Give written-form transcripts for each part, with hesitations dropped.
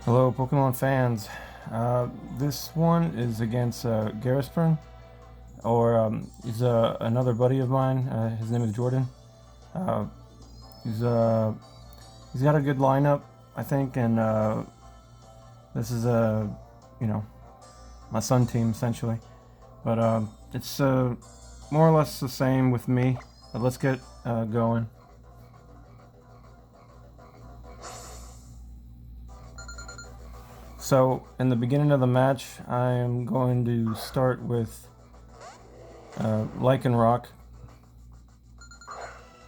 Hello, Pokemon fans. This one is against Gasparin, or he's another buddy of mine. His name is Jordan. Uh, he's he's got a good lineup, I think, and this is you know my son team essentially. But it's more or less the same with me. But let's get going. So, in the beginning of the match, I am going to start with Lycanroc,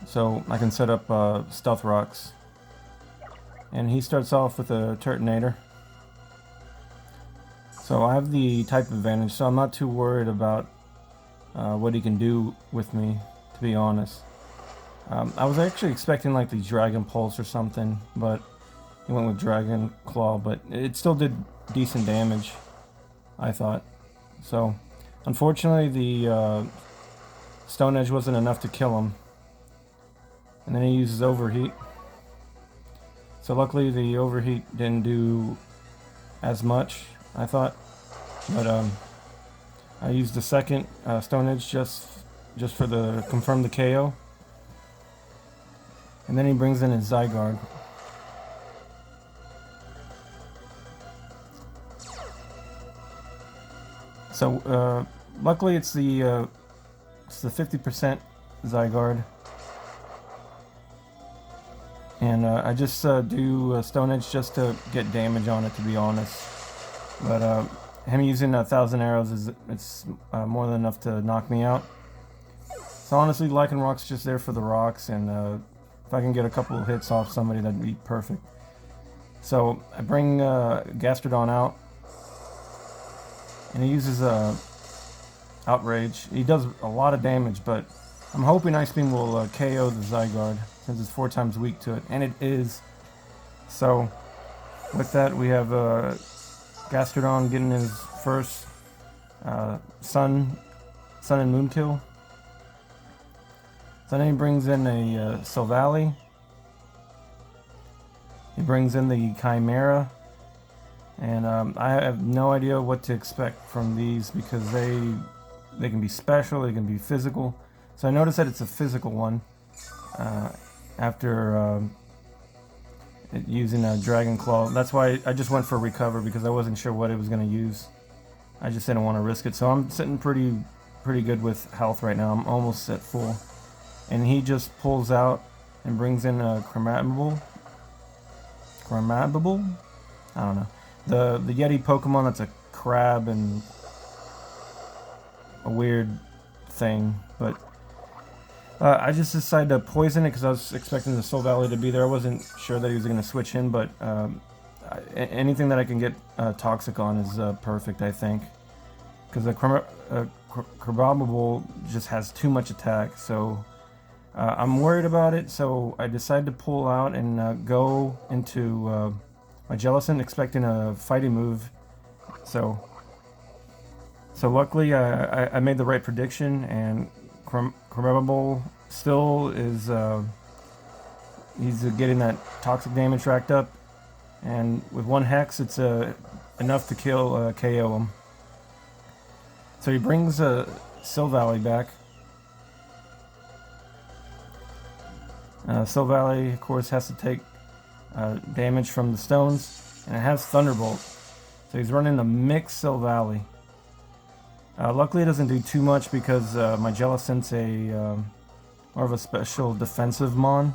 so I can set up Stealth Rocks. And he starts off with a Turtonator. So I have the type advantage, so I'm not too worried about what he can do with me, to be honest. I was actually expecting like the Dragon Pulse or something, but he went with Dragon Claw, but it still did decent damage, I thought. So, unfortunately, the Stone Edge wasn't enough to kill him. And then he uses Overheat. So luckily, the Overheat didn't do as much, I thought. But I used the second Stone Edge just for the confirm the KO. And then he brings in his Zygarde. So, luckily it's the 50% Zygarde. And I just do Stone Edge just to get damage on it, to be honest. But him using 1,000 arrows it's more than enough to knock me out. So honestly, Lycanroc's just there for the rocks, and if I can get a couple of hits off somebody, that'd be perfect. So I bring Gastrodon out. And he uses Outrage. He does a lot of damage, but I'm hoping Ice Beam will KO the Zygarde, since it's 4 times weak to it, and it is. So, with that, we have Gastrodon getting his first Sun and Moon kill. So then he brings in a Silvally. He brings in the Chimera. And I have no idea what to expect from these, because they can be special, they can be physical. So I noticed that it's a physical one after using a Dragon Claw. That's why I just went for Recover, because I wasn't sure what it was going to use. I just didn't want to risk it. So I'm sitting pretty good with health right now. I'm almost at full. And he just pulls out and brings in a Cramabable? I don't know. The Yeti Pokemon that's a crab and a weird thing, but I just decided to poison it because I was expecting the Silvally to be there. I wasn't sure that he was going to switch in, but anything that I can get Toxic on is perfect, I think, because the Cramabable just has too much attack, so I'm worried about it. So I decided to pull out and go into my Jellicent, expecting a fighting move. So luckily I made the right prediction, and Cramabable still is he's getting that toxic damage racked up, and with one Hex it's enough to kill KO him. So he brings Silvally back. Silvally, of course, has to take damage from the stones, and it has Thunderbolt. So he's running a mixed Silvally. Luckily it doesn't do too much, because my Jellicent's more of a special defensive mon.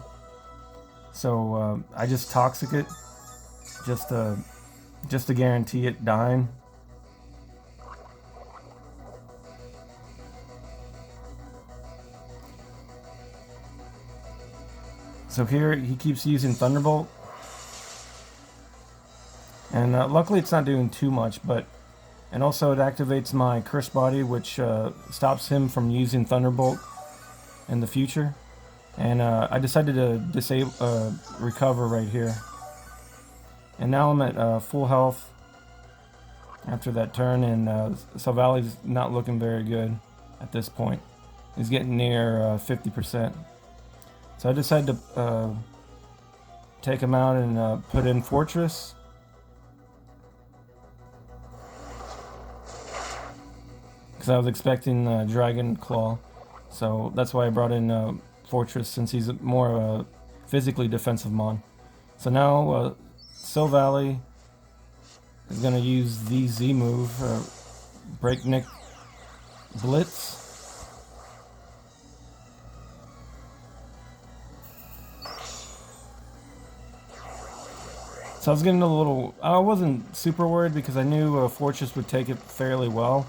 So I just Toxic it, just to guarantee it dying. So here he keeps using Thunderbolt. And luckily it's not doing too much, and also it activates my Curse Body, which stops him from using Thunderbolt in the future. And I decided to disable Recover right here. And now I'm at full health after that turn, and Silvally's not looking very good at this point. He's getting near 50%. So I decided to take him out and put in Forretress. because I was expecting Dragon Claw, so that's why I brought in Forretress, since he's more physically defensive mon. So now Silvally is going to use the Z move, Breakneck Blitz. So I was getting a little... I wasn't super worried because I knew Fortress would take it fairly well.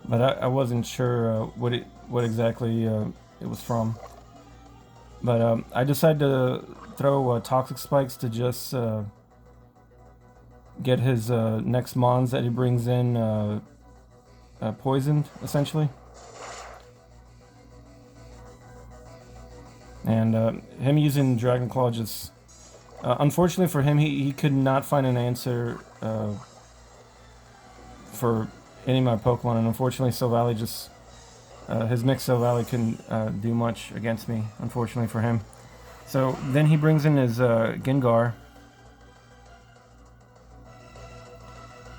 But I wasn't sure what exactly it was from. But I decided to throw Toxic Spikes to just get his next mons that he brings in poisoned, essentially. And him using Dragon Claw just... unfortunately for him, he could not find an answer for any of my Pokemon, and unfortunately Silvally just... his mixed Silvally couldn't do much against me, unfortunately for him. So then he brings in his Gengar.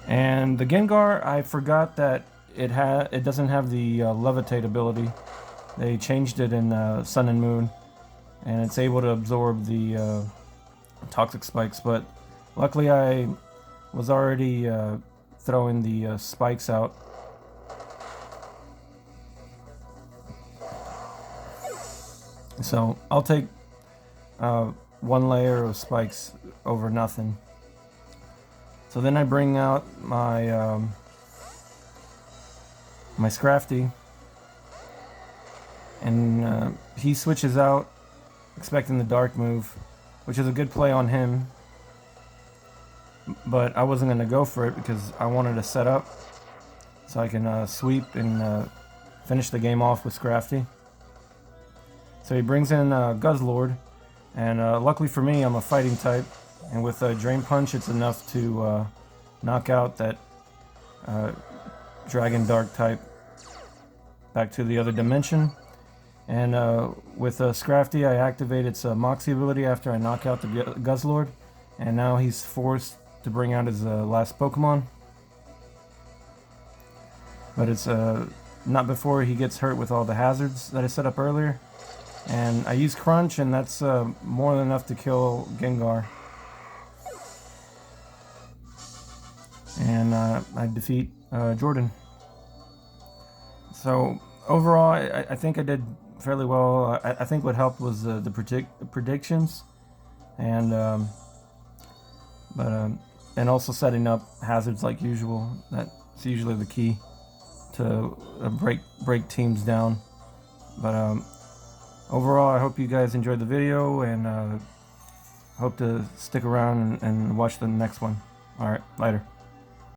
And the Gengar, I forgot that it doesn't have the Levitate ability. They changed it in Sun and Moon, and it's able to absorb the Toxic Spikes, but luckily I was already throwing the spikes out. So I'll take one layer of spikes over nothing. So then I bring out my my Scrafty, and he switches out, expecting the dark move, which is a good play on him. But I wasn't going to go for it because I wanted to set up so I can sweep and finish the game off with Scrafty. So he brings in Guzzlord, and luckily for me, I'm a fighting type, and with Drain Punch, it's enough to knock out that Dragon Dark type back to the other dimension. And with Scrafty, I activate its Moxie ability after I knock out the Guzzlord, and now he's forced to bring out his last Pokemon. But it's not before he gets hurt with all the hazards that I set up earlier. And I use Crunch, and that's more than enough to kill Gengar. And I defeat Jordan. So overall, I think I did fairly well. I think what helped was the predictions, and and also setting up hazards like usual. That's usually the key to break teams down. But overall, I hope you guys enjoyed the video, and hope to stick around and watch the next one. Alright, later.